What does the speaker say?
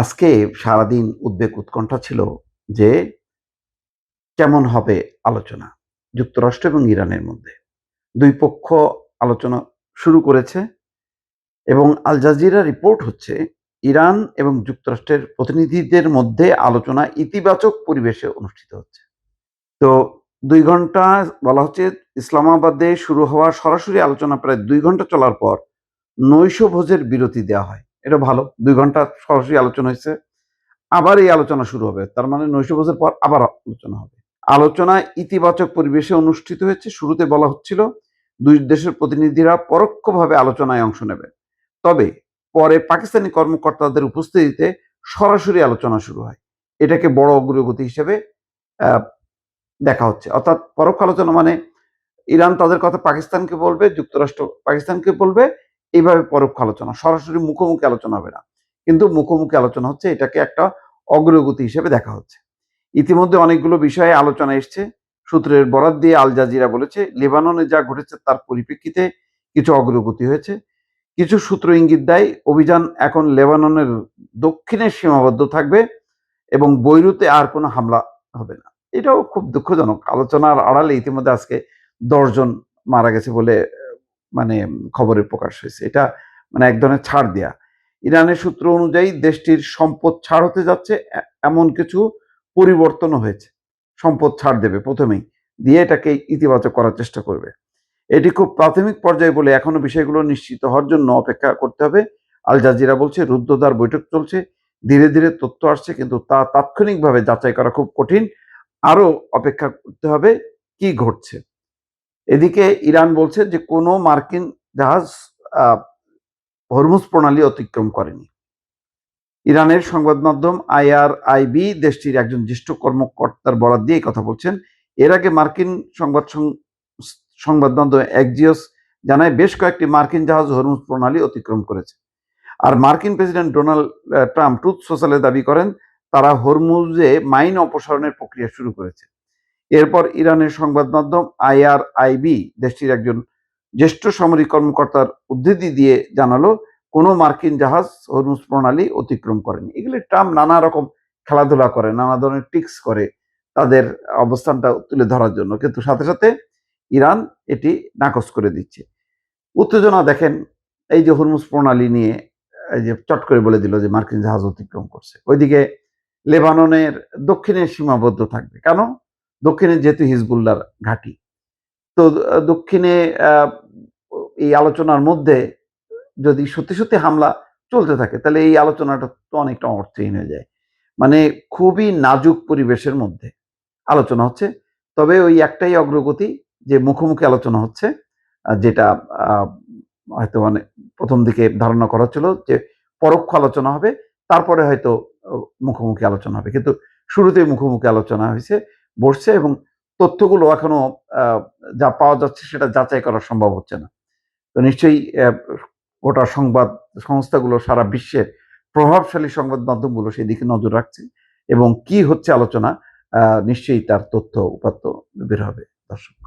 আজকে সারাদিন উদ্বেগ উৎকণ্ঠা ছিল যে কেমন হবে আলোচনা যুক্তরাষ্ট্র এবং ইরানের মধ্যে। দুই পক্ষ আলোচনা শুরু করেছে এবং আল জাজিরা রিপোর্ট হচ্ছে ইরান এবং যুক্তরাষ্ট্রের প্রতিনিধিদের মধ্যে আলোচনা ইতিবাচক পরিবেশে অনুষ্ঠিত হচ্ছে। তো ২ ঘন্টা বলা হচ্ছে ইসলামাবাদে শুরু হওয়া সরাসরি আলোচনা প্রায় ২ ঘন্টা চলার পর নৈশভোজের বিরতি দেওয়া হয়। এটা ভালো। ২ ঘন্টা সরাসরি আলোচনা হয়েছে। আবার এই আলোচনা শুরু হবে। তার মানে নৈশভোজের পর আবার আলোচনা হবে। আলোচনা ইতিবাচক পরিবেশে অনুষ্ঠিত হয়েছে। শুরুতে বলা হচ্ছিল ২ দেশের প্রতিনিধিরা পরোক্ষভাবে আলোচনায় অংশ নেবে। তবে পরে পাকিস্তানি কর্মকর্তাদের উপস্থিতিতে সরাসরি আলোচনা শুরু হয়। এটাকে বড় অগ্রগতি হিসেবে আ দেখা হচ্ছে। অর্থাৎ পরোক্ষ আলোচনা মানে ইরান তাদের কথা পাকিস্তানকে বলবে, যুক্তরাষ্ট্র পাকিস্তানকে বলবে, এইভাবে পরোক্ষ আলোচনা। সরাসরি মুখোমুখি আলোচনা হবে না। কিন্তু মুখোমুখি আলোচনা হচ্ছে, এটাকে একটা অগ্রগতি হিসেবে দেখা হচ্ছে। ইতিমধ্যে অনেকগুলো বিষয়ে আলোচনা এসছে। সূত্রের বরাত দিয়ে আল জাজিরা বলেছে, লেবাননে যা ঘটেছে তার পরিপ্রেক্ষিতে কিছু অগ্রগতি হয়েছে। কিছু সূত্র ইঙ্গিত দেয়, অভিযান এখন লেবাননের দক্ষিণে সীমাবদ্ধ থাকবে এবং বৈরুতে আর কোনো হামলা হবে না। এটাও খুব দুঃখজনক। আলোচনার আড়ালে ইতিমধ্যে আজকে ১০ জন মারা গেছে বলে মানে খবরে প্রকাশ হয়েছে। এটা মানে এক ধরনের ছাড় দেয়া। ইরানের সূত্র অনুযায়ী দেশটির সম্পদ ছাড় হতে যাচ্ছে, এমন কিছু পরিবর্তনও হয়েছে। সম্পদ ছাড় দেবে ১ম এই। দিয়ে এটাকে ইতিবাচক করার চেষ্টা করবে। এটি খুব প্রাথমিক পর্যায়ে বলে এখনো বিষয়গুলো নিশ্চিত হওয়ার জন্য অপেক্ষা করতে হবে। আল জাজিরা বলছে রুদ্ধদ্বার বৈঠক চলছে। ধীরে, ধীরে তথ্য আসছে কিন্তু তা তাৎক্ষণিকভাবে যাচাই করা খুব কঠিন। আরো অপেক্ষা করতে হবে কি ঘটছে। এদিকে ইরান বলছে যে কোনো মার্কিন জাহাজ আ হরমুজ প্রণালী অতিক্রম করেনি। ইরানের সংবাদ মাধ্যম IRIB দেশটির একজন জ্যেষ্ঠ কর্মকর্তার বরাত দিয়ে এই কথা বলছেন। এর আগে মার্কিন সংবাদ মাধ্যম এক্সিওস জানায় বেশ কয়েকটি মার্কিন জাহাজ হরমুজ প্রণালী অতিক্রম করেছে। আর মার্কিন প্রেসিডেন্ট ডোনাল্ড ট্রাম্প ট্রুথ সোশ্যালে দাবি করেন তারা হরমুজে মাইন অপসারণের প্রক্রিয়া শুরু করেছে। এরপর ইরানের সংবাদ মাধ্যম IRIB দেশটির একজন জ্যেষ্ঠ সামরিক কর্মকর্তার উদ্ধৃতি দিয়ে জানালো কোনো মার্কিন জাহাজ হরমুজ প্রণালী অতিক্রম করেনি। এগুলি ট্রাম্প নানা রকম খেলাধুলা করে, নানা ধরনের ট্রিক্স করে তাদের অবস্থানটা তুলে ধরার জন্য, কিন্তু সাথে সাথে ইরান এটি নাকচ করে দিচ্ছে। উত্তেজনা দেখেন, এই যে হরমুজ প্রণালী নিয়ে এই যে চট করে বলে দিল যে মার্কিন জাহাজ অতিক্রম করছে। ওইদিকে লেবাননের দক্ষিণে সীমাবদ্ধ থাকবে। কেন? দক্ষিণে যেহেতু হিজবুল্লাহর ঘাঁটি। তো দক্ষিণে এই আলোচনার মধ্যে যদি সত্যি, সত্যি হামলা চলতে থাকে তাহলে এই আলোচনাটা তো অনেকটা অর্থহীন হয়ে যায়। মানে খুবই নাজুক পরিবেশের মধ্যে আলোচনা হচ্ছে। তবে ওই একটাই অগ্রগতি যে মুখোমুখি আলোচনা হচ্ছে, যেটা আ হয়তো মানে ১ম দিকে ধারণা করা হচ্ছিল যে পরোক্ষ আলোচনা হবে। তারপরে হয়তো ও মুখোমুখি আলোচনা হবে। কিন্তু শুরুতেই মুখোমুখি আলোচনা হইছে, বসছে এবং তথ্যগুলো এখনো আ যা পাওয়া যাচ্ছে সেটা যাচাই করা সম্ভব হচ্ছে না। তো নিশ্চয়ই গোটা সংবাদ সংস্থাগুলো সারা বিশ্বের প্রভাবশালী সংবাদ মাধ্যমগুলো সেদিকে নজর রাখছে এবং কি হচ্ছে আলোচনা নিশ্চয়ই তার তথ্য উপাত্ত বের হবে। দর্শক।